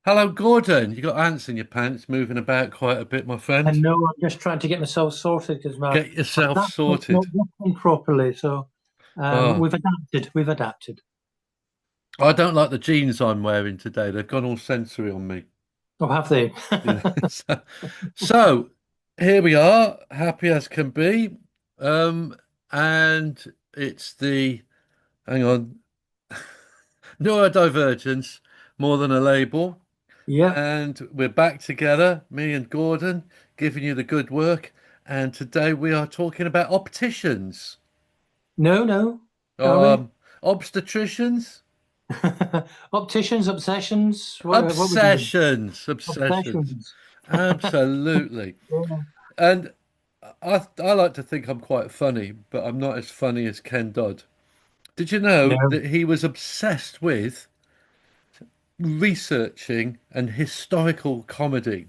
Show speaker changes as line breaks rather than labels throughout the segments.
Hello, Gordon. You got ants in your pants, moving about quite a bit, my
I
friend.
know I'm just trying to get myself sorted because
Get
my
yourself
laptop's
sorted.
not working properly. So
Oh,
we've adapted. We've adapted.
I don't like the jeans I'm wearing today. They've gone all sensory on me.
Oh, have they?
Yeah. So, here we are, happy as can be. Um, and it's the, hang on, neurodivergence, more than a label.
Yep.
And we're back together, me and Gordon, giving you the good work. And today we are talking about opticians.
No, no. Are we?
Um, Obstetricians?
Opticians, obsessions. What we doing?
Obsessions.
Obsessions.
Absolutely.
Yeah.
And I like to think I'm quite funny, but I'm not as funny as Ken Dodd. Did you know
No.
that he was obsessed with researching and historical comedy?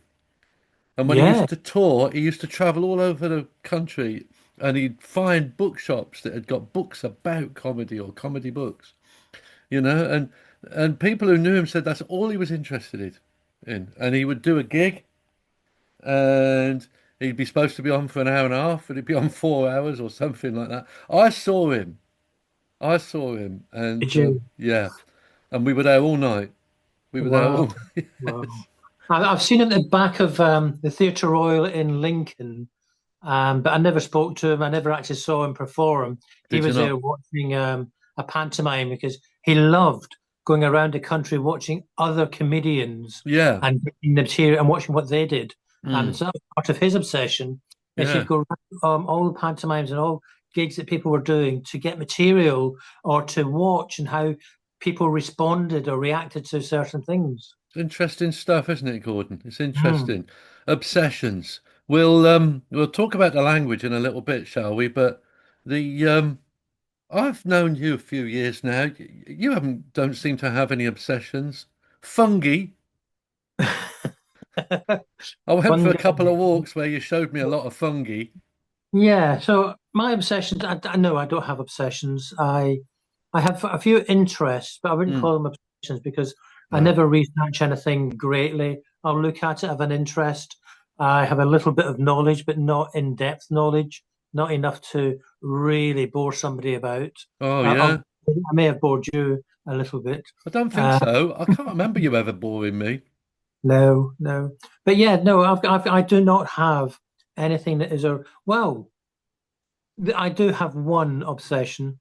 And when he
Yeah.
used to tour, he used to travel all over the country and he'd find bookshops that had got books about comedy or comedy books. And people who knew him said that's all he was interested in. And he would do a gig, and he'd be supposed to be on for an hour and a half, and he'd be on 4 hours or something like that. I saw him, and
Did you?
yeah, and we were there all night. We were there
Wow.
all.
Wow.
Yes,
I've seen him at the back of the Theatre Royal in Lincoln. But I never spoke to him. I never actually saw him perform. He
did you
was there
not?
watching a pantomime because he loved going around the country watching other comedians
Yeah,
and getting the material and watching what they did. And
mm,
so that was part of his obsession is he'd
yeah.
go around, all the pantomimes and all gigs that people were doing to get material or to watch and how people responded or reacted to certain things.
It's interesting stuff, isn't it, Gordon? It's
Mm.
interesting. Obsessions. We'll talk about the language in a little bit, shall we? But the I've known you a few years now. You haven't don't seem to have any obsessions. Fungi. I went for a
Fun
couple of
guy.
walks where you showed me a lot of fungi.
Yeah, so my obsessions, I know I don't have obsessions. I have a few interests, but I wouldn't
Mm.
call them obsessions because I
No.
never research anything greatly. I'll look at it, have an interest. I have a little bit of knowledge, but not in-depth knowledge, not enough to really bore somebody about.
Oh yeah.
I may have bored you a little bit.
I don't think
Uh,
so. I can't remember you ever boring me.
no, no, but yeah, no, I do not have anything that is a well. I do have one obsession,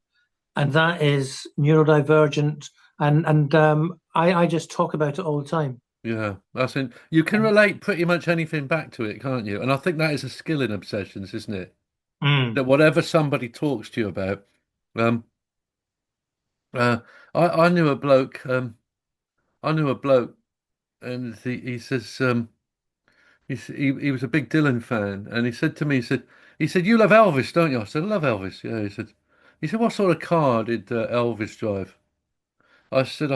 and that is neurodivergent, and I just talk about it all the time.
Yeah, that's in. You can relate pretty much anything back to it, can't you? And I think that is a skill in obsessions, isn't it?
Mm.
That whatever somebody talks to you about, um, uh, I knew a bloke, I knew a bloke, and he says, he was a big Dylan fan, and he said to me, he said, you love Elvis, don't you? I said, I love Elvis. Yeah, he said, what sort of car did Elvis drive? I said,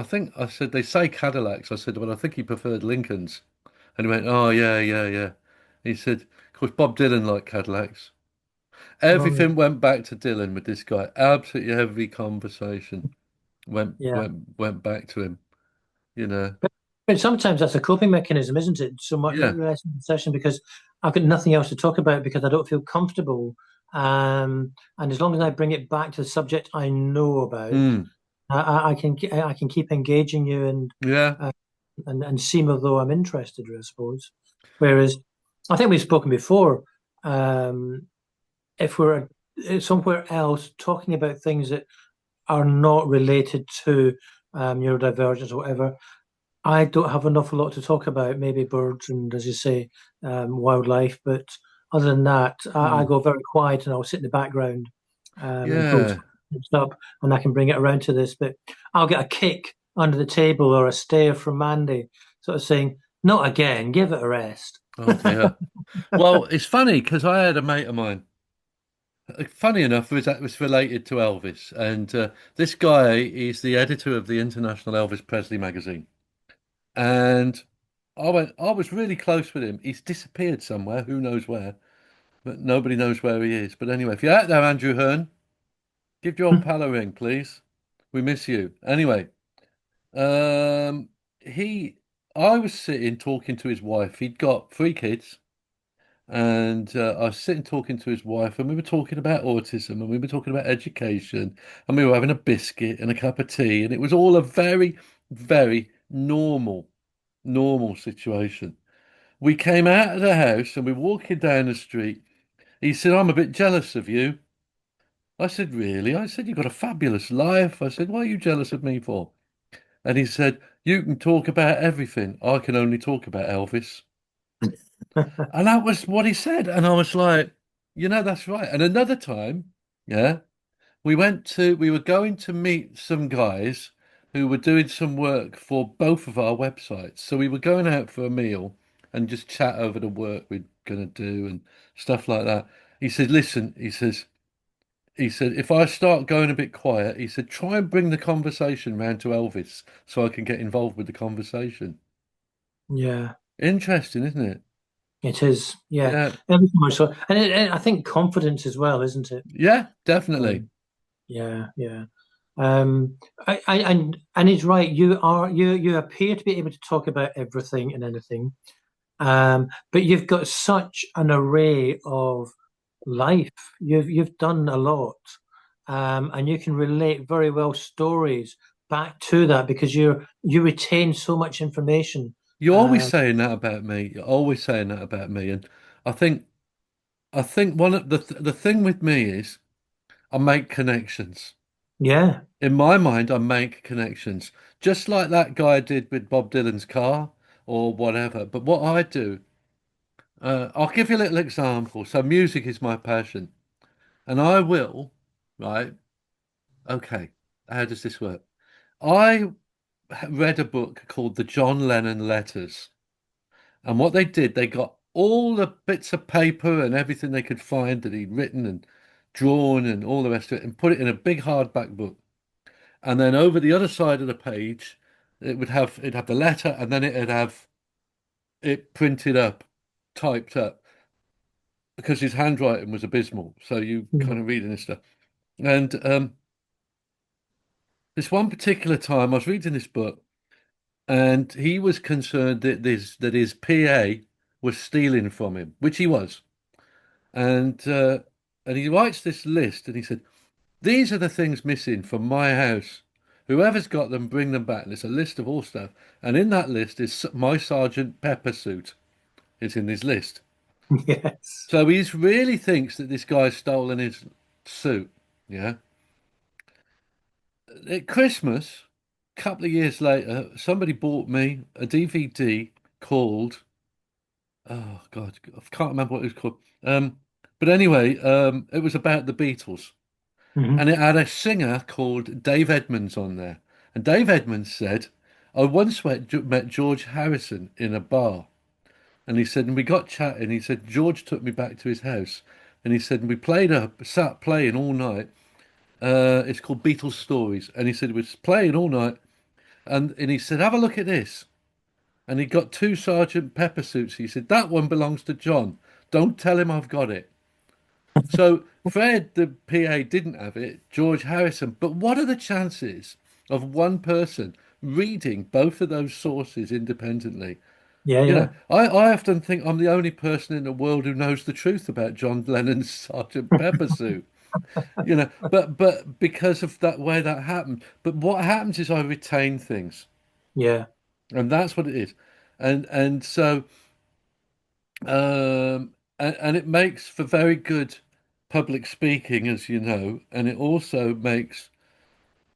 they say Cadillacs. I said, well, I think he preferred Lincolns. And he went, oh, yeah, yeah, yeah. He said, of course, Bob Dylan liked Cadillacs.
Oh,
Everything went back to Dylan with this guy. Absolutely every conversation
yeah.
went back to him, you know.
But sometimes that's a coping mechanism, isn't it? So much
Yeah.
less in the session because I've got nothing else to talk about because I don't feel comfortable. And as long as I bring it back to the subject I know about,
Mm.
I can keep engaging you
Yeah.
uh, and seem as though I'm interested, I suppose. Whereas I think we've spoken before. Um, if we're somewhere else talking about things that are not related to neurodivergence or whatever, I don't have an awful lot to talk about. Maybe birds and, as you say, wildlife. But other than that, I
Mm.
go very quiet and I'll sit in the background until
Yeah.
it's up and I can bring it around to this. But I'll get a kick under the table or a stare from Mandy, sort of saying, "Not again. Give it a rest."
Oh dear. Well, it's funny because I had a mate of mine. Funny enough, that was related to Elvis, and this guy is the editor of the International Elvis Presley magazine. And I was really close with him. He's disappeared somewhere, who knows where, but nobody knows where he is. But anyway, if you're out there, Andrew Hearn, give your old pal a ring, please. We miss you. Anyway, he I was sitting talking to his wife. He'd got three kids, and I was sitting talking to his wife, and we were talking about autism, and we were talking about education, and we were having a biscuit and a cup of tea, and it was all a very, very normal situation. We came out of the house and we're walking down the street. He said, "I'm a bit jealous of you." I said, "Really?" I said, "You've got a fabulous life." I said, "What are you jealous of me for?" And he said, "You can talk about everything. I can only talk about Elvis." And that was what he said. And I was like, that's right. And another time, yeah, we were going to meet some guys who were doing some work for both of our websites. So we were going out for a meal and just chat over the work we're going to do and stuff like that. He said, "Listen," he said, "if I start going a bit quiet," he said, "try and bring the conversation round to Elvis so I can get involved with the conversation."
Yeah,
Interesting, isn't it?
it is. Yeah,
Yeah.
every so much so, and I think confidence as well, isn't it?
Yeah, definitely.
Um, yeah, yeah. And he's right. You appear to be able to talk about everything and anything, but you've got such an array of life. You've done a lot, and you can relate very well stories back to that because you retain so much information.
You're always
Um,
saying that about me. You're always saying that about me. And I think I think one of the thing with me is I make connections.
yeah,
In my mind, I make connections. Just like that guy did with Bob Dylan's car or whatever. But what I do, I'll give you a little example. So music is my passion. And I will, right? Okay. How does this work? I read a book called The John Lennon Letters. And what they did, they got all the bits of paper and everything they could find that he'd written and drawn and all the rest of it and put it in a big hardback book. And then over the other side of the page, it'd have the letter and then it'd have it printed up, typed up, because his handwriting was abysmal. So you kind of reading this stuff. And this one particular time I was reading this book and he was concerned that his PA was stealing from him, which he was. And and he writes this list, and he said, "These are the things missing from my house. Whoever's got them, bring them back." And it's a list of all stuff, and in that list is my Sergeant Pepper suit. It's in this list.
yes,
So he really thinks that this guy's stolen his suit. Yeah. At Christmas, a couple of years later, somebody bought me a DVD called, oh God, I can't remember what it was called. But anyway, it was about the Beatles.
hmm
And it had a singer called Dave Edmunds on there. And Dave Edmunds said, "I once met George Harrison in a bar." And he said, and we got chatting. He said, "George took me back to his house." And he said, and we sat playing all night. It's called Beatles Stories. And he said, we was playing all night. And he said, "Have a look at this." And he got two Sergeant Pepper suits. He said, "That one belongs to John. Don't tell him I've got it." So Fred, the PA, didn't have it, George Harrison. But what are the chances of one person reading both of those sources independently?
yeah, yeah,
I often think I'm the only person in the world who knows the truth about John Lennon's Sergeant Pepper suit. But because of that way that happened. But what happens is I retain things,
yeah.
and that's what it is. And so and it makes for very good public speaking, as you know, and it also makes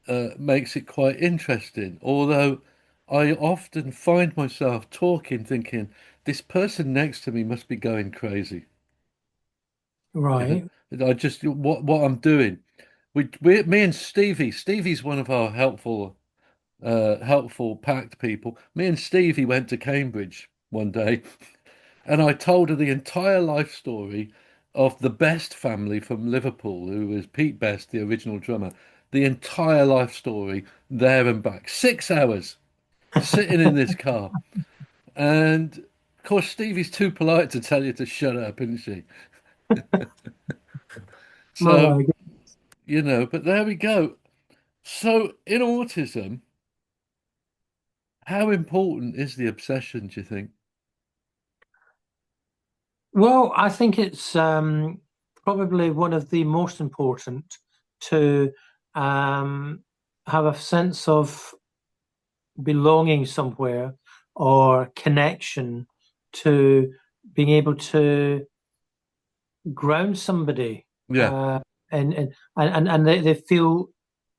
it quite interesting. Although I often find myself talking, thinking, this person next to me must be going crazy. Yeah,
Right.
I just what I'm doing. Me and Stevie's one of our helpful packed people. Me and Stevie went to Cambridge one day. And I told her the entire life story of the Best family from Liverpool, who was Pete Best, the original drummer. The entire life story, there and back. 6 hours sitting in this car. And of course, Stevie's too polite to tell you to shut up, isn't she?
Oh
So,
my God.
but there we go. So, in autism, How important is the obsession, do you think?
Well, I think it's probably one of the most important to um, have a sense of belonging somewhere or connection to being able to ground somebody
Yeah,
uh, and they feel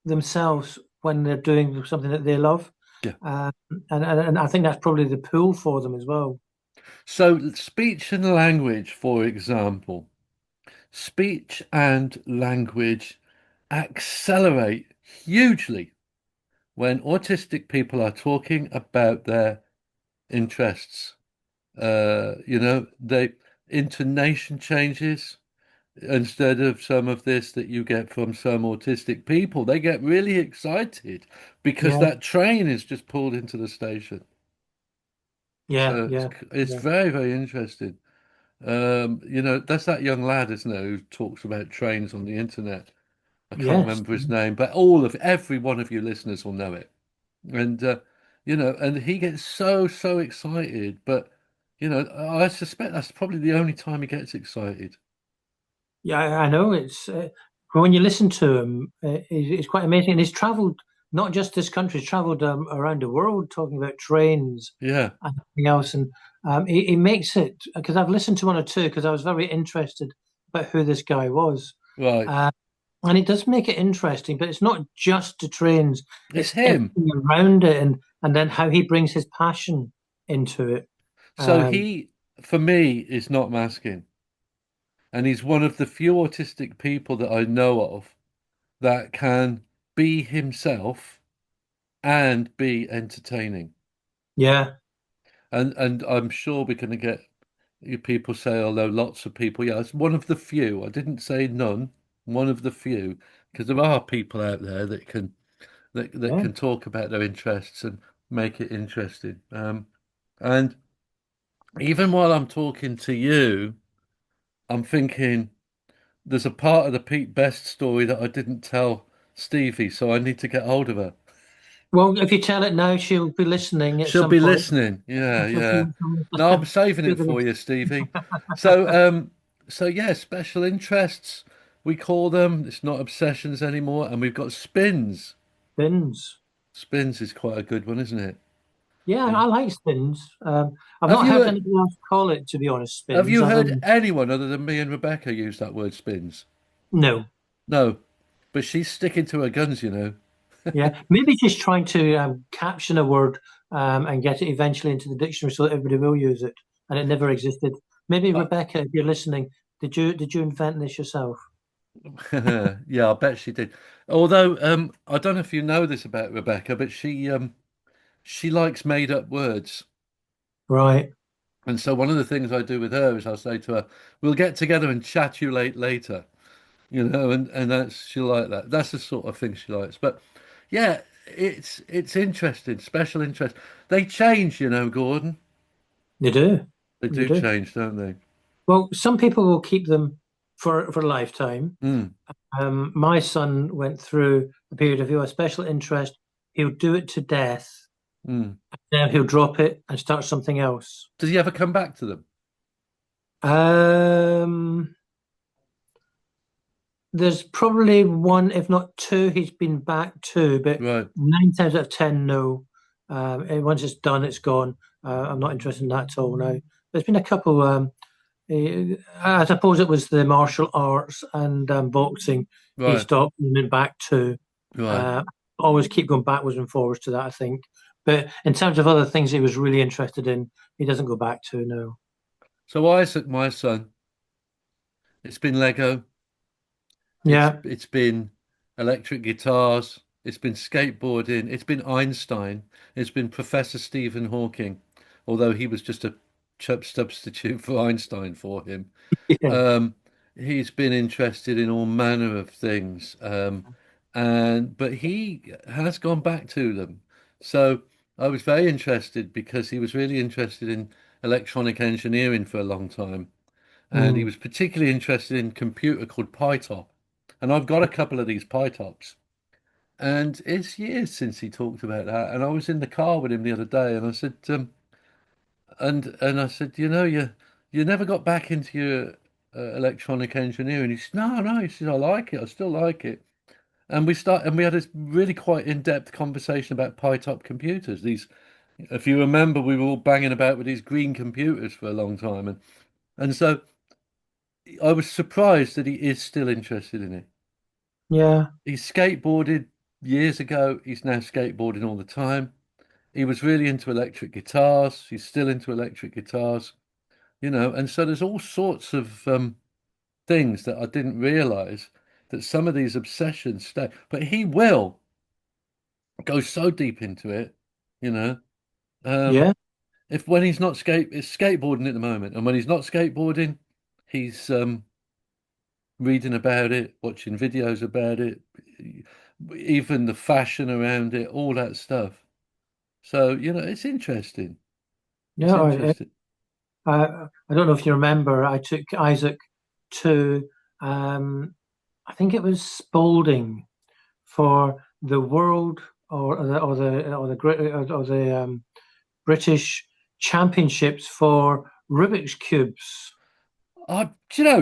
themselves when they're doing something that they love.
yeah.
Um, and I think that's probably the pull for them as well.
So, speech and language, for example, speech and language accelerate hugely when autistic people are talking about their interests. They intonation changes instead of some of this that you get from some autistic people. They get really excited because
Yeah,
that train is just pulled into the station.
yeah,
So
yeah,
it's
yeah.
very, very interesting. That's that young lad, isn't it, who talks about trains on the internet. I can't
Yes.
remember his name, but every one of you listeners will know it. And and he gets so, so excited, but I suspect that's probably the only time he gets excited.
Yeah, I know. It's when you listen to him, it's quite amazing. And he's travelled not just this country, he's travelled around the world talking about trains
Yeah,
and everything else. And he makes it because I've listened to one or two because I was very interested about who this guy was.
right.
Uh, and it does make it interesting, but it's not just the trains;
It's
it's
him.
everything around it, and then how he brings his passion into it.
So
Um,
he, for me, is not masking. And he's one of the few autistic people that I know of that can be himself and be entertaining.
yeah,
And I'm sure we're going to get people say, although lots of people, yeah, it's one of the few. I didn't say none, one of the few, because there are people out there that
yeah.
can talk about their interests and make it interesting. And even while I'm talking to you, I'm thinking there's a part of the Pete Best story that I didn't tell Stevie, so I need to get hold of her.
Well, if you tell it now, she'll be listening at
She'll
some
be
point.
listening. Yeah,
So she
yeah.
will come
No, I'm saving
to
it
the
for
next
you, Stevie. So, yeah, special interests, we call them. It's not obsessions anymore. And we've got spins.
spins.
Spins is quite a good one, isn't it?
Yeah,
Yeah.
I like spins. I've
Have
not
you
heard anybody else call it, to be honest,
have
spins.
you
I've
heard anyone other than me and Rebecca use that word spins?
no.
No, but she's sticking to her guns, you know.
Yeah, maybe just trying to caption a word and get it eventually into the dictionary so that everybody will use it, and it never existed. Maybe
Uh,
Rebecca, if you're listening, did you invent this yourself?
yeah, I bet she did. Although, I don't know if you know this about Rebecca, but she likes made up words.
Right.
And so one of the things I do with her is I'll say to her, "We'll get together and chat you later," and that's she'll like that. That's the sort of thing she likes. But yeah, it's interesting, special interest. They change, Gordon.
They do.
They
They
do
do.
change, don't they?
Well, some people will keep them for a lifetime.
Mm,
My son went through a period of a special interest. He'll do it to death,
mm.
then he'll drop it and start something else.
Does he ever come back to them?
Um, there's probably one, if not two, he's been back to, but
Right,
9 times out of 10, no. And once it's done, it's gone. I'm not interested in that at all now. There's been a couple. I suppose it was the martial arts and boxing he
right,
stopped and went back to.
right.
Uh, always keep going backwards and forwards to that, I think. But in terms of other things he was really interested in, he doesn't go back to, no.
So Isaac, my son, it's been Lego.
Yeah,
It's been electric guitars. It's been skateboarding. It's been Einstein. It's been Professor Stephen Hawking, although he was just a chub substitute for Einstein for him.
yeah.
Um, he's been interested in all manner of things, but he has gone back to them. So I was very interested because he was really interested in electronic engineering for a long time and he
Mm.
was particularly interested in a computer called PyTop. And I've got a couple of these PyTops. And it's years since he talked about that. And I was in the car with him the other day, and I said, and I said, you never got back into your electronic engineering. He said, no, no. He said, I like it. I still like it. And we had this really quite in-depth conversation about pi-top computers. If you remember, we were all banging about with these green computers for a long time, and so I was surprised that he is still interested in it.
Yeah.
He skateboarded years ago. He's now skateboarding all the time. He was really into electric guitars. He's still into electric guitars, and so there's all sorts of things that I didn't realize that some of these obsessions stay. But he will go so deep into it, you know. Um,
Yeah.
if when he's not it's skateboarding at the moment, and when he's not skateboarding, he's reading about it, watching videos about it, even the fashion around it, all that stuff. So, it's interesting. It's
Yeah.
interesting.
I don't know if you remember, I took Isaac to, um, I think it was Spalding for the World or the British Championships for Rubik's cubes.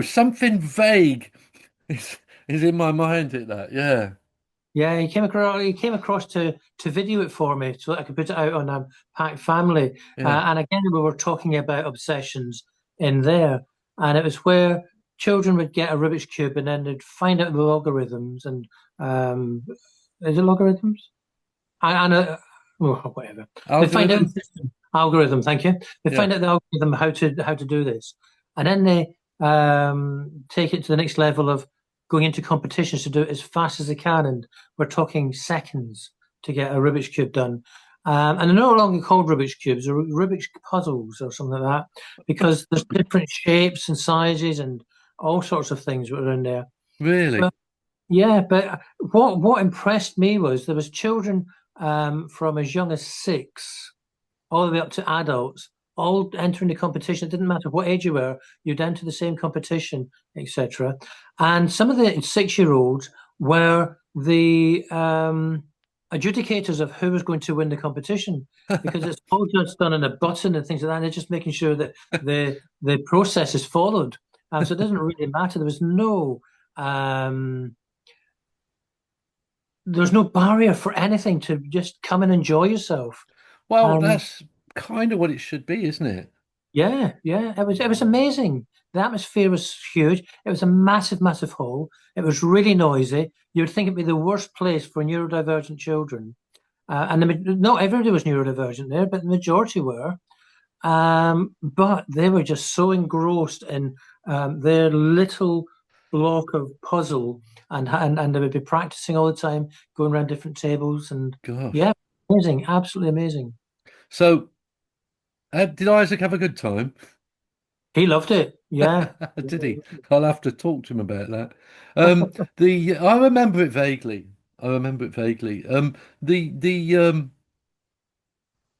Something vague is is in my mind at that. Yeah,
Yeah, he came across to video it for me so that I could put it out on Pack Family.
yeah.
And again, we were talking about obsessions in there, and it was where children would get a Rubik's cube and then they'd find out the logarithms and um, is it logarithms? And well, whatever. They find out the
Algorithm.
system algorithm. Thank you. They
Yeah.
find out the algorithm how to do this, and then they take it to the next level of going into competitions to do it as fast as they can. And we're talking seconds to get a Rubik's cube done. And they're no longer called Rubik's cubes; they're Rubik's puzzles or something like that, because there's different shapes and sizes and all sorts of things that are in there.
Really?
But yeah, but what impressed me was there was children from as young as 6 all the way up to adults, all entering the competition. It didn't matter what age you were, you'd enter the same competition, etc. And some of the 6-year-olds were the adjudicators of who was going to win the competition because it's all just done on a button and things like that. And they're just making sure that the process is followed. So it doesn't really matter. Um, there's no barrier for anything to just come and enjoy yourself.
Well,
And
that's kind of what it should be, isn't it?
yeah, yeah, it was amazing. The atmosphere was huge. It was a massive, massive hall. It was really noisy. You would think it'd be the worst place for neurodivergent children. Not everybody was neurodivergent there, but the majority were. But they were just so engrossed in their little block of puzzle, and they would be practicing all the time, going around different tables, and
Gosh.
yeah, amazing, absolutely amazing.
So, did Isaac have a good time?
He loved it. Yeah,
Did he? I'll have to talk to him about that. I remember it vaguely. I remember it vaguely. The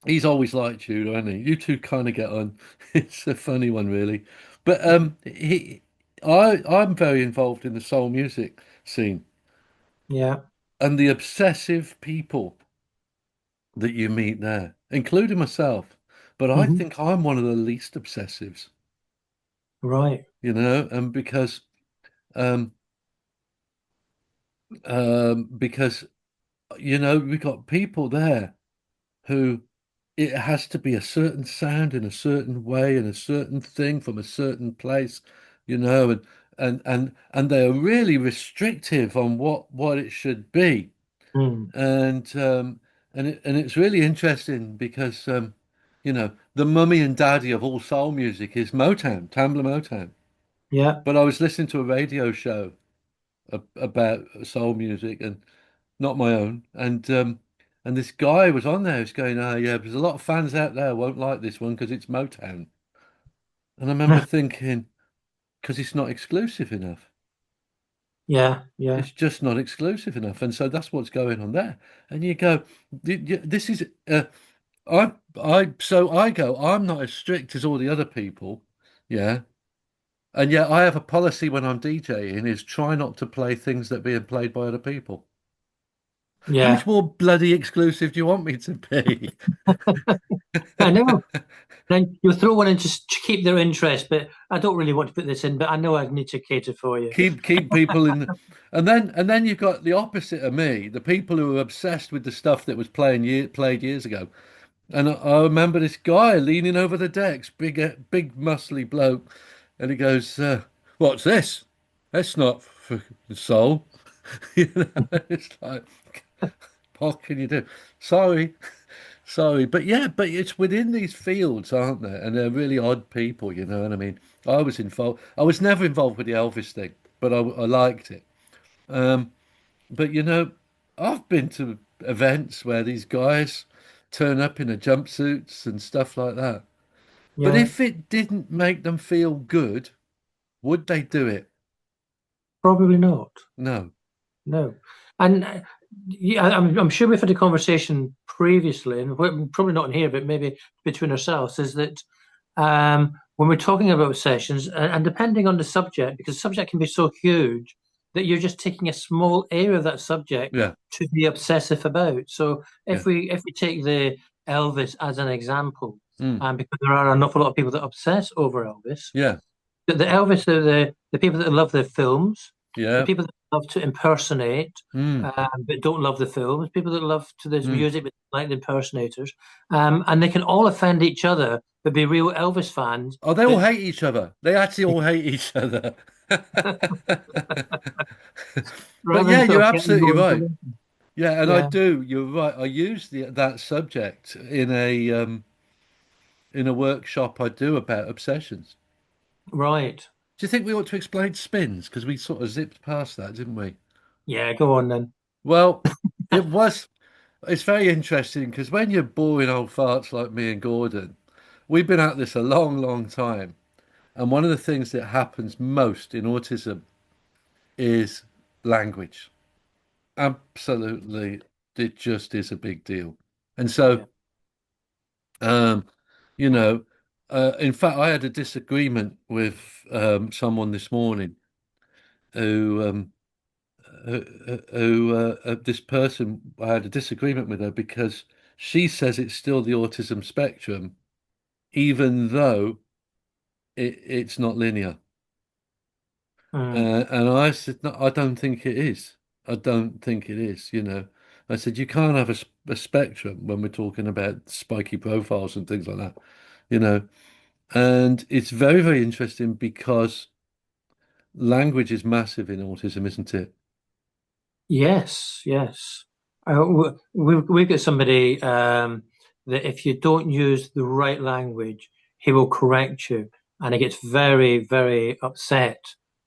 He's always liked you, hasn't he? You two kind of get on. It's a funny one, really. But I'm very involved in the soul music scene
yeah.
and the obsessive people that you meet there, including myself. But I
Hmm.
think I'm one of the least obsessives,
Right.
and um, because we've got people there who it has to be a certain sound in a certain way and a certain thing from a certain place, and they are really restrictive on what it should be.
Mm.
And it's really interesting because the mummy and daddy of all soul music is Motown, Tambla Motown.
Yeah.
But I was listening to a radio show about soul music and not my own, and this guy was on there who's going, "Ah, yeah, there's a lot of fans out there won't like this one because it's Motown." And I remember thinking, because it's not exclusive enough.
Yeah. Yeah.
It's just not exclusive enough, and so that's what's going on there. And you go, "This is." I go. I'm not as strict as all the other people, yeah. And yet I have a policy when I'm DJing is try not to play things that are being played by other people. How much
Yeah,
more bloody exclusive do you want me to be?
I know. Then you'll throw one in just to keep their interest, but I don't really want to put this in, but I know I need to cater for you.
Keep people in and then you've got the opposite of me, the people who are obsessed with the stuff that was played years ago. And I remember this guy leaning over the decks, big muscly bloke, and he goes, "What's this? That's not for the soul." You know, it's like, what can you do? Sorry, sorry, but yeah, but it's within these fields, aren't there? And they're really odd people, you know what I mean? I was involved. I was never involved with the Elvis thing, but I liked it. But you know, I've been to events where these guys turn up in a jumpsuits and stuff like that. But
Yeah,
if it didn't make them feel good, would they do it?
probably not.
No.
No. And yeah, I'm sure we've had a conversation previously, and probably not in here, but maybe between ourselves, is that when we're talking about sessions, and depending on the subject, because the subject can be so huge that you're just taking a small area of that subject
Yeah.
to be obsessive about. So
Yeah.
if we take the Elvis as an example,
Mm.
because there are an awful lot of people that obsess over Elvis,
Yeah.
the Elvis are the people that love the films, the
Yeah.
people that love to impersonate,
Mm.
but don't love the films, people that love to this
Mm.
music but like the impersonators, and they can all offend each other, but be real Elvis fans.
Oh, they all
But
hate each other. They actually all hate each other. But
rather
yeah,
than sort
you're
of getting
absolutely
more
right.
information,
Yeah, and I
yeah,
do. You're right. I use that subject in a workshop I do about obsessions.
right,
Do you think we ought to explain spins? Because we sort of zipped past that, didn't we?
yeah, go on then.
Well, it was. It's very interesting because when you're boring old farts like me and Gordon, we've been at this a long, long time. And one of the things that happens most in autism is language. Absolutely, it just is a big deal. And so,
Yeah.
um, you know, in fact, I had a disagreement with someone this morning who, this person, I had a disagreement with her because she says it's still the autism spectrum, even though it's not linear.
Mm.
And I said, no, I don't think it is. I don't think it is, you know. I said, you can't have a spectrum when we're talking about spiky profiles and things like that, you know. And it's very, very interesting because language is massive in autism, isn't it?
Yes, yes. We've got somebody that if you don't use the right language, he will correct you, and he gets very, very upset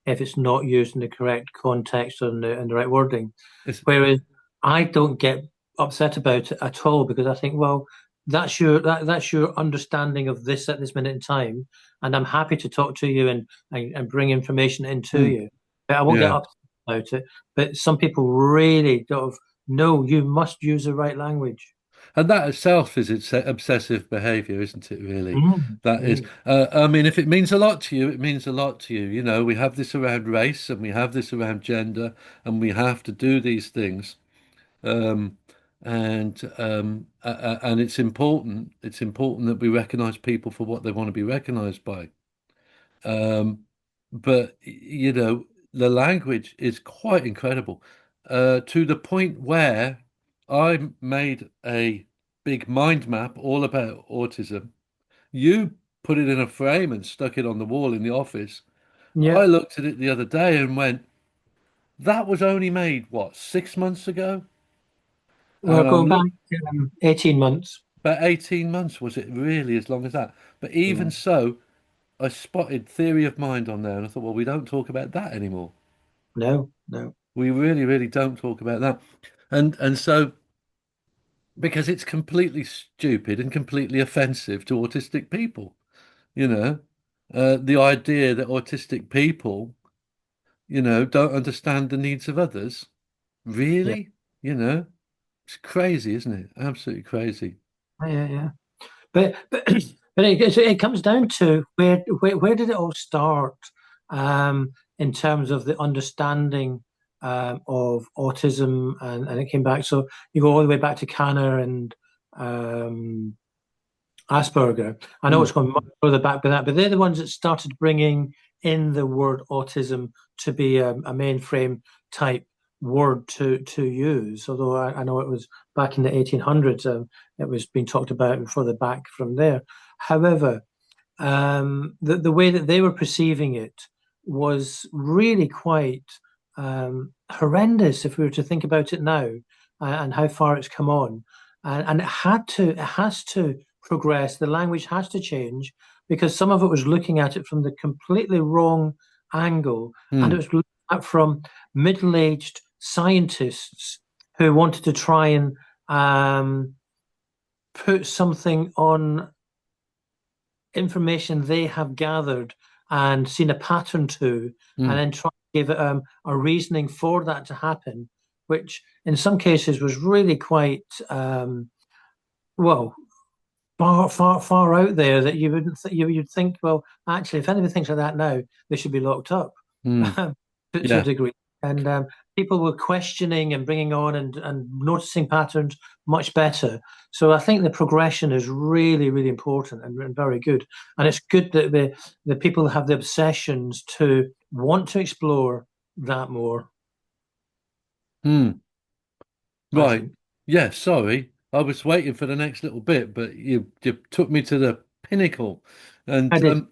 if it's not used in the correct context and the right wording.
It's,
Whereas I don't get upset about it at all because I think, well, that's your understanding of this at this minute in time, and I'm happy to talk to you and bring information into
mm,
you. But I won't get
yeah.
upset about it. But some people really sort of no, you must use the right language.
And that itself is obsessive behavior, isn't it, really?
Mm,
That is,
mm.
I mean, if it means a lot to you, it means a lot to you. You know, we have this around race and we have this around gender, and we have to do these things. Um, and it's important. It's important that we recognize people for what they want to be recognized by. Um, but you know, the language is quite incredible, to the point where I made a big mind map all about autism. You put it in a frame and stuck it on the wall in the office. I
Yeah.
looked at it the other day and went, that was only made, what, 6 months ago?
Well,
And I'm
going back
look
18 months.
about 18 months, was it really as long as that? But even
Yeah.
so, I spotted theory of mind on there and I thought, well, we don't talk about that anymore.
No, no.
We really, really don't talk about that. And so because it's completely stupid and completely offensive to autistic people, you know, the idea that autistic people, you know, don't understand the needs of others.
Yeah.
Really? You know, it's crazy, isn't it? Absolutely crazy.
Yeah, yeah. But but it comes down to where did it all start in terms of the understanding of autism, and it came back. So you go all the way back to Kanner and um, Asperger. I know it's
Mm,
gone much further back than that, but they're the ones that started bringing in the word autism to be a mainframe type word to use. Although I know it was back in the 1800s, it was being talked about and further back from there. However, the way that they were perceiving it was really quite horrendous if we were to think about it now, and how far it's come on. And it has to progress. The language has to change because some of it was looking at it from the completely wrong angle, and it
mm,
was looking at from middle-aged scientists who wanted to try and put something on information they have gathered and seen a pattern to, and
mm,
then try to give it a reasoning for that to happen, which in some cases was really quite well, far out there, that you wouldn't you'd think, well, actually, if anybody thinks like that now, they should be locked up
mm.
to a
Yeah.
degree. And people were questioning and bringing on and noticing patterns much better. So I think the progression is really, really important and very good. And it's good that the people have the obsessions to want to explore that more,
Mm.
I
Right.
think.
Yeah, sorry. I was waiting for the next little bit, but you took me to the pinnacle.
I
And
did.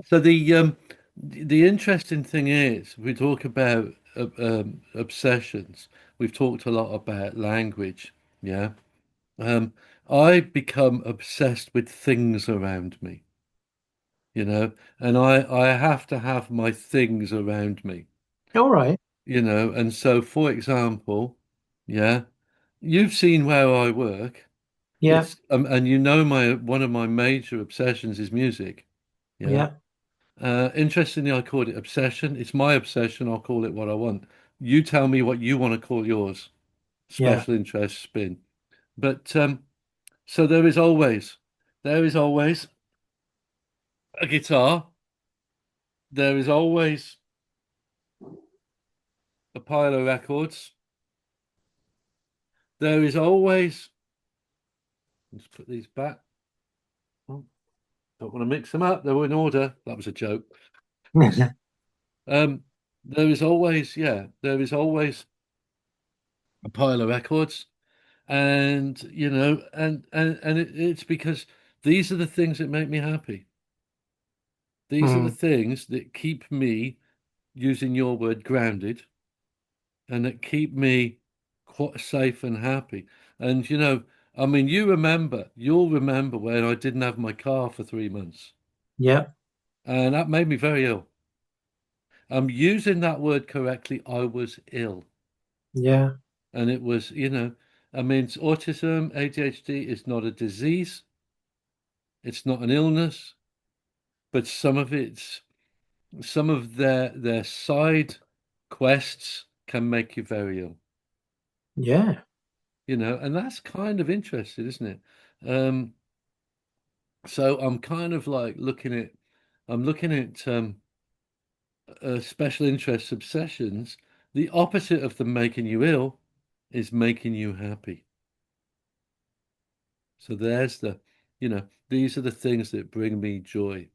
so the interesting thing is we talk about obsessions. We've talked a lot about language. Yeah. Um, I become obsessed with things around me, and I have to have my things around me,
All right.
and so for example, yeah, you've seen where I work.
Yeah.
It's and my one of my major obsessions is music. Yeah.
Yeah.
Interestingly, I called it obsession. It's my obsession. I'll call it what I want. You tell me what you want to call yours.
Yeah.
Special interest spin. But so there is always a guitar. There is always a pile of records. There is always. Let's put these back. Oh, don't want to mix them up. They were in order. That was a joke. Um, there is always, yeah, there is always a pile of records, and it's because these are the things that make me happy. These are the
Mm.
things that keep me, using your word, grounded, and that keep me quite safe and happy. And I mean, you'll remember when I didn't have my car for 3 months,
Yeah.
and that made me very ill. I'm using that word correctly. I was ill.
Yeah.
And it was, I mean, autism, ADHD is not a disease, it's not an illness, but some of their side quests can make you very ill,
Yeah.
and that's kind of interesting, isn't it? Um, so I'm kind of like I'm looking at special interest obsessions. The opposite of them making you ill is making you happy. So these are the things that bring me joy.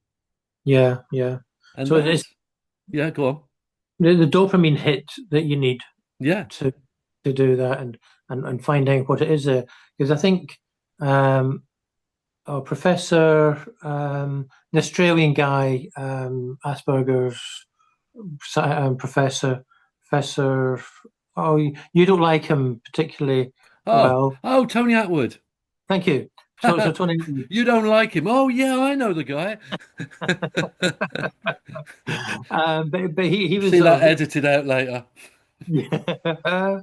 Yeah. Yeah.
And
So it's
yeah, go on.
the dopamine hit that you need
Yeah.
to do that, and find out what it is there. Because I think our professor, the Australian guy, Asperger's professor. Oh, you don't like him particularly
Oh,
well.
oh, Tony Atwood.
Thank you. So Tony,
You don't like him. Oh, yeah, I know the guy.
but he
You'll
was
see
sort
that
of
edited out later.
yeah.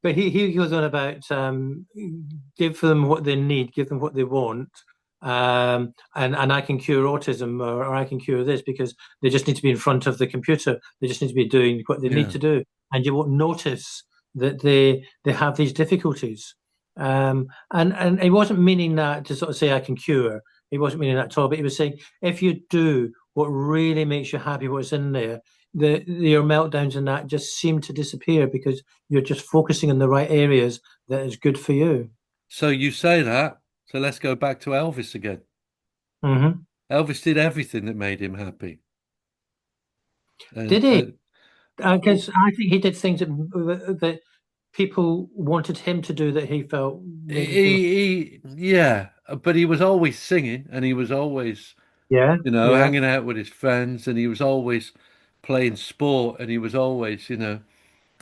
But he goes on about give them what they need, give them what they want, and I can cure autism, or I can cure this, because they just need to be in front of the computer. They just need to be doing what they need
Yeah.
to do, and you won't notice that they have these difficulties. And he wasn't meaning that to sort of say I can cure. He wasn't meaning that at all. But he was saying if you do what really makes you happy, what's in there, the your meltdowns and that just seem to disappear because you're just focusing on the right areas that is good for you.
So you say that, so let's go back to Elvis again.
Hmm.
Elvis did everything that made him happy.
Did
And
he? Because I think he did things that people wanted him to do that he felt made him feel.
yeah, but he was always singing and he was always,
Yeah, yeah,
hanging out with his friends and he was always playing sport and he was always,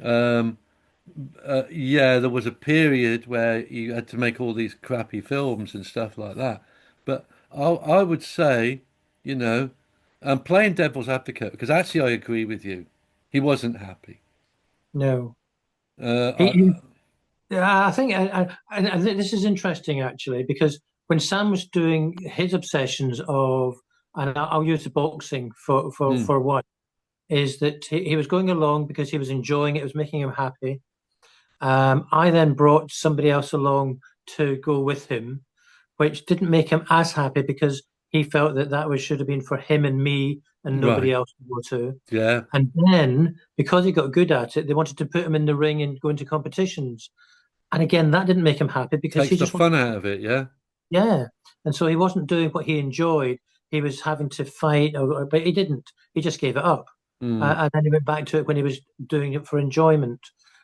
um, yeah, there was a period where you had to make all these crappy films and stuff like that. But I would say, you know, I'm playing devil's advocate because actually I agree with you. He wasn't happy.
no.
Uh,
He
I,
I think I think this is interesting actually because when Sam was doing his obsessions of, and I'll use the boxing
mm,
for one, is that he was going along because he was enjoying it, it was making him happy. I then brought somebody else along to go with him, which didn't make him as happy because he felt that that was should have been for him and me and nobody
right.
else to go to.
Yeah.
And then because he got good at it, they wanted to put him in the ring and go into competitions. And again, that didn't make him happy because
Takes
he
the
just wanted,
fun out of it. Yeah.
yeah. And so he wasn't doing what he enjoyed. He was having to fight, but he didn't. He just gave it up.
Mm.
And then he went back to it when he was doing it for enjoyment.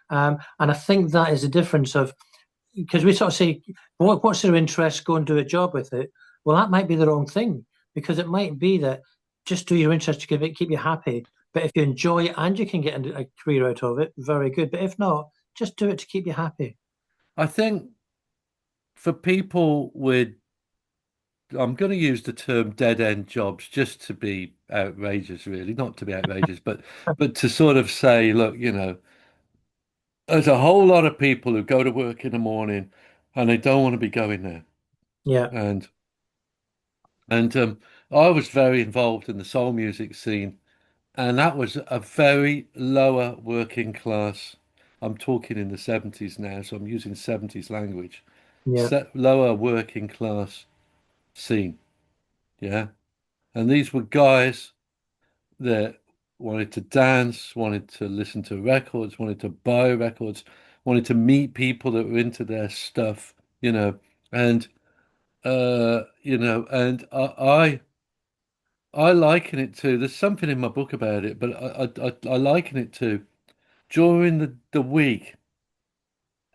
And I think that is the difference of, because we sort of say, what's their interest? Go and do a job with it. Well, that might be the wrong thing because it might be that just do your interest to keep you happy. But if you enjoy it and you can get a career out of it, very good. But if not, just do it to keep you happy.
I think for people with, I'm going to use the term dead end jobs just to be outrageous, really, not to be outrageous, but to sort of say, look, there's a whole lot of people who go to work in the morning and they don't want to be going there.
Yeah,
And I was very involved in the soul music scene, and that was a very lower working class. I'm talking in the 70s now, so I'm using 70s language.
yeah,
Lower working class scene, yeah. And these were guys that wanted to dance, wanted to listen to records, wanted to buy records, wanted to meet people that were into their stuff, and and I liken it to. There's something in my book about it, but I liken it to during the week,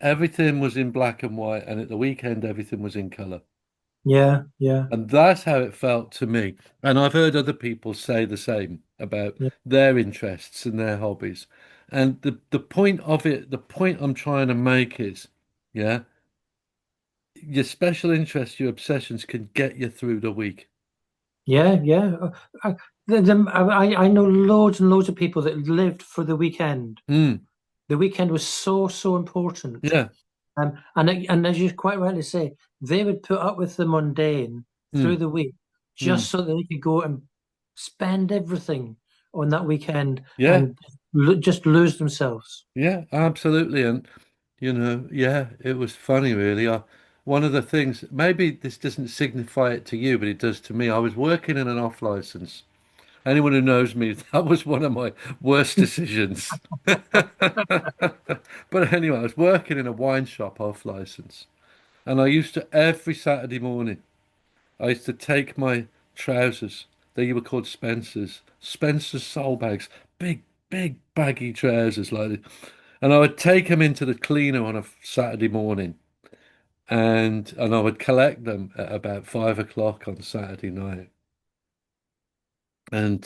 everything was in black and white, and at the weekend, everything was in color.
yeah, yeah,
And that's how it felt to me. And I've heard other people say the same about
yeah,
their interests and their hobbies. And the point of it, the point I'm trying to make is, yeah, your special interests, your obsessions can get you through the week.
yeah, yeah. I know loads and loads of people that lived for the weekend.
Mm,
The weekend was so important.
yeah.
And as you quite rightly say, they would put up with the mundane through
Mm,
the week
mm,
just so that they could go and spend everything on that weekend
yeah.
and just lose themselves.
Yeah, absolutely. And yeah, it was funny really. One of the things, maybe this doesn't signify it to you, but it does to me. I was working in an off license. Anyone who knows me, that was one of my worst decisions. But anyway, I was working in a wine shop off license, and I used to every Saturday morning, I used to take my trousers. They were called Spencer's soul bags, big, big baggy trousers like this. And I would take them into the cleaner on a Saturday morning, and I would collect them at about 5 o'clock on Saturday night. And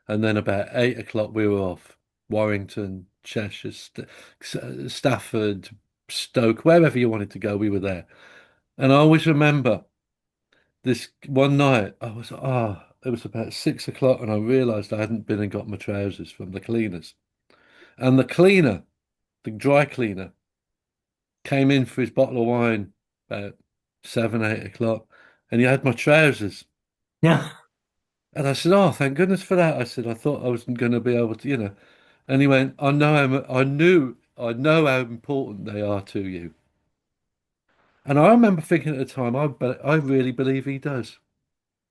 then about 8 o'clock we were off. Warrington, Cheshire, Stafford, Stoke, wherever you wanted to go, we were there. And I always remember this one night, it was about 6 o'clock, and I realised I hadn't been and got my trousers from the cleaners. And the cleaner, the dry cleaner, came in for his bottle of wine about 7, 8 o'clock, and he had my trousers.
Yeah,
And I said, "Oh, thank goodness for that." I said, "I thought I wasn't going to be able to." And he went, I know how important they are to you." And I remember thinking at the time, I really believe he does.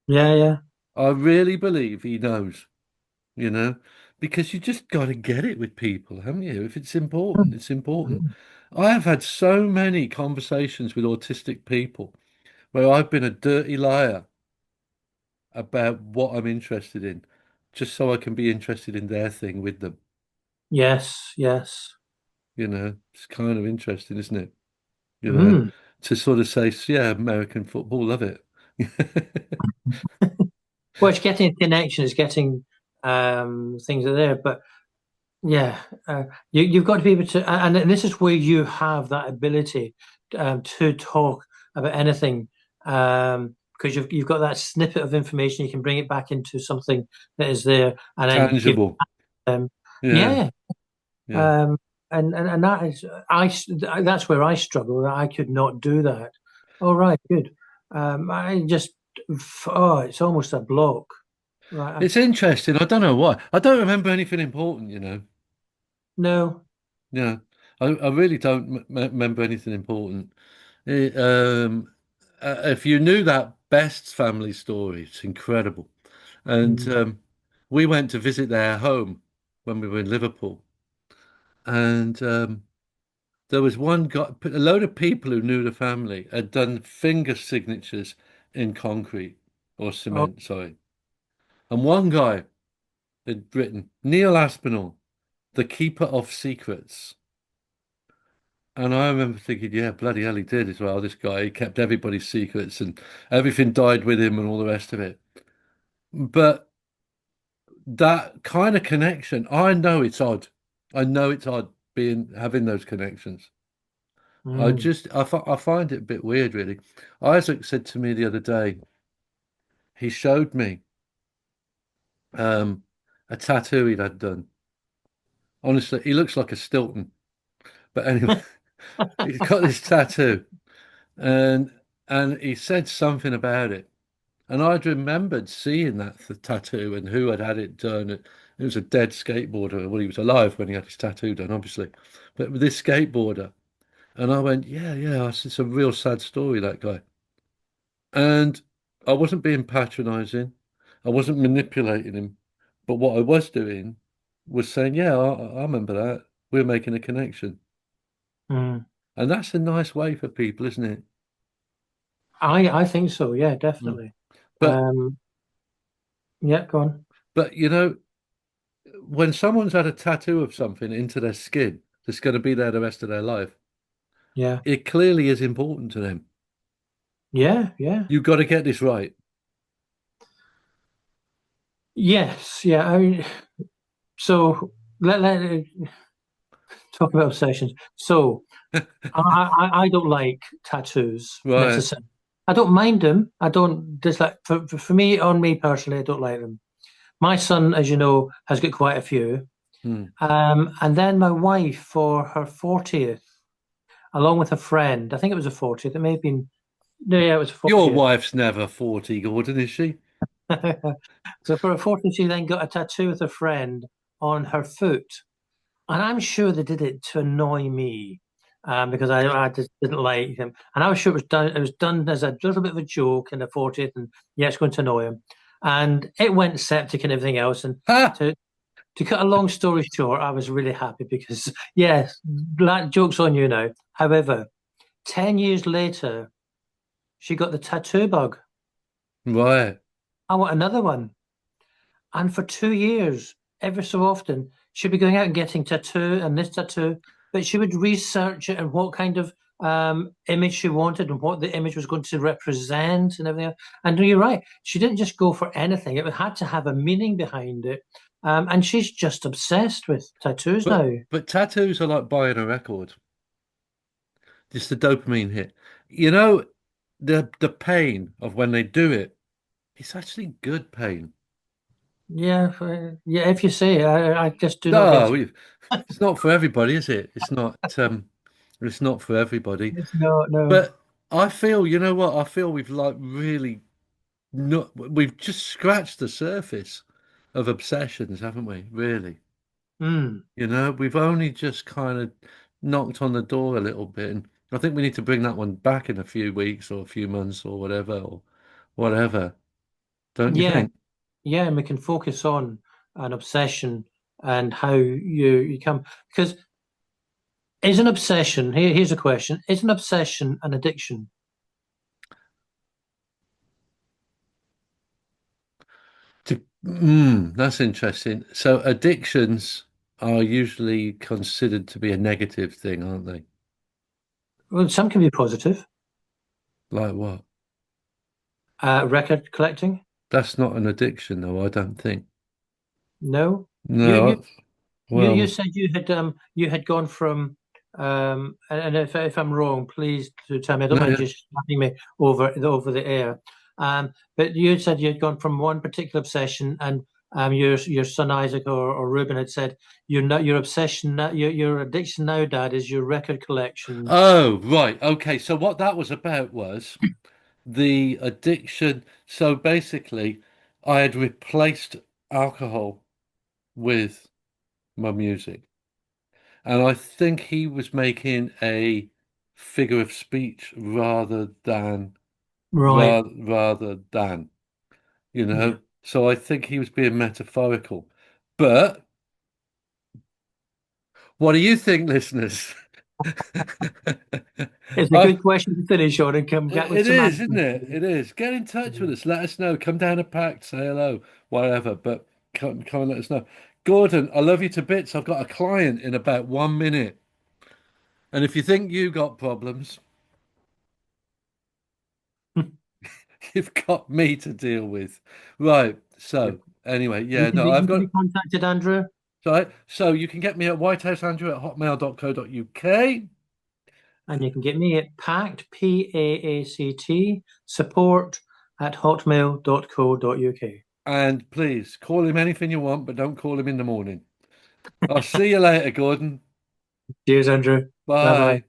yeah, yeah,
I really believe he knows, you know, because you just got to get it with people, haven't you? If it's important,
Mm.
it's important.
Mm.
I have had so many conversations with autistic people where I've been a dirty liar about what I'm interested in, just so I can be interested in their thing with them.
Yes, yes.
It's kind of interesting, isn't it? You know,
Mm.
to sort of say, yeah, American football, love it.
Well, it's getting connections, getting things are there, but yeah, you've got to be able to, and this is where you have that ability to talk about anything, because you've got that snippet of information. You can bring it back into something that is there, and then give
Tangible.
them,
Yeah,
yeah,
yeah.
um, and that is that's where I struggle. I could not do that. All right, good. I just it's almost a block. Right,
It's interesting. I don't know why. I don't remember anything important.
no.
Yeah, I really don't remember anything important. It, if you knew that Best's family story, it's incredible. And
Mm.
we went to visit their home when we were in Liverpool, and there was one guy, a load of people who knew the family had done finger signatures in concrete or
Oh,
cement, sorry. And one guy had written Neil Aspinall, the keeper of secrets. And I remember thinking, yeah, bloody hell, he did as well. This guy, he kept everybody's secrets and everything died with him and all the rest of it. But that kind of connection, I know it's odd. I know it's odd having those connections.
mm.
I find it a bit weird, really. Isaac said to me the other day, he showed me um, a tattoo he'd had done. Honestly, he looks like a Stilton. But anyway, he's got this tattoo, and he said something about it. And I'd remembered seeing that tattoo and who had had it done. It was a dead skateboarder. Well, he was alive when he had his tattoo done, obviously. But with this skateboarder. And I went, yeah, yeah, it's a real sad story, that guy. And I wasn't being patronizing. I wasn't manipulating him. But what I was doing was saying, yeah, I remember that. We're making a connection.
Mm.
And that's a nice way for people, isn't it?
I think so. Yeah,
Mm.
definitely.
But
Um, yeah, go on.
but when someone's had a tattoo of something into their skin that's going to be there the rest of their life,
Yeah,
it clearly is important to them.
yeah, yeah.
You've got to get this right.
Yes, yeah. I mean, so let talk about obsessions. So I don't like tattoos
Right.
necessarily. I don't mind them. I don't dislike for me on me personally. I don't like them. My son, as you know, has got quite a few.
Hmm.
And then my wife for her 40th, along with a friend. I think it was a 40th. It may have been. No, yeah, it was a
Your
40th.
wife's never 40, Gordon, is she?
So for a fortune, she then got a tattoo with a friend on her foot, and I'm sure they did it to annoy me, because I just didn't like him, and I was sure it was done. It was done as a little bit of a joke in the 40th, and yeah, it's going to annoy him, and it went septic and everything else. And
Ha!
to to cut a long story short, I was really happy because yes, black jokes on you now. However, 10 years later, she got the tattoo bug.
Right.
I want another one. And for 2 years, every so often, she'd be going out and getting tattoo and this tattoo, but she would research it and what kind of image she wanted and what the image was going to represent and everything else. And you're right, she didn't just go for anything; it had to have a meaning behind it. And she's just obsessed with tattoos
But
now.
tattoos are like buying a record. Just the dopamine hit. You know, the pain of when they do it, it's actually good pain.
Yeah, yeah. If you say it, I just do not
No,
get it.
it's not for everybody, is it? It's not for everybody.
It's no, no.
But I feel, you know what? I feel we've like really not we've just scratched the surface of obsessions, haven't we? Really.
Mm.
We've only just kind of knocked on the door a little bit, and I think we need to bring that one back in a few weeks or a few months or whatever. Don't you
Yeah,
think?
yeah, and we can focus on an obsession and how you come, because is an obsession, here's a question, is an obsession an addiction?
That's interesting. So addictions are usually considered to be a negative thing, aren't they?
Well, some can be positive.
Like what?
Record collecting?
That's not an addiction, though, I don't think.
No. You
No,
you you
well,
said you had gone from and if I'm wrong, please to tell me. I don't
no,
mind
yeah.
you slapping me over the air. But you had said you had gone from one particular obsession, and your son Isaac or Ruben had said your obsession your addiction now, Dad, is your record collections.
Oh, right. Okay. So what that was about was the addiction. So basically, I had replaced alcohol with my music. And I think he was making a figure of speech
Right.
rather than, you
Yeah.
know. So I think he was being metaphorical. But what do you think, listeners?
It's a
I,
good question to finish on and come back with
it
some
is, isn't
answers.
it? It is. Get in touch with
Yeah.
us. Let us know. Come down a pact, say hello, whatever. But come and let us know. Gordon, I love you to bits. I've got a client in about 1 minute. And if you think you got problems, you've got me to deal with. Right.
Yep.
So anyway, yeah, no, I've
You can be
got
contacted, Andrew.
so you can get me at whitehouseandrew@hotmail.co.uk.
And you can get me at pact, PAACT, support at hotmail.co.uk.
And please call him anything you want, but don't call him in the morning. I'll see you later, Gordon.
Cheers, Andrew. Bye bye.
Bye.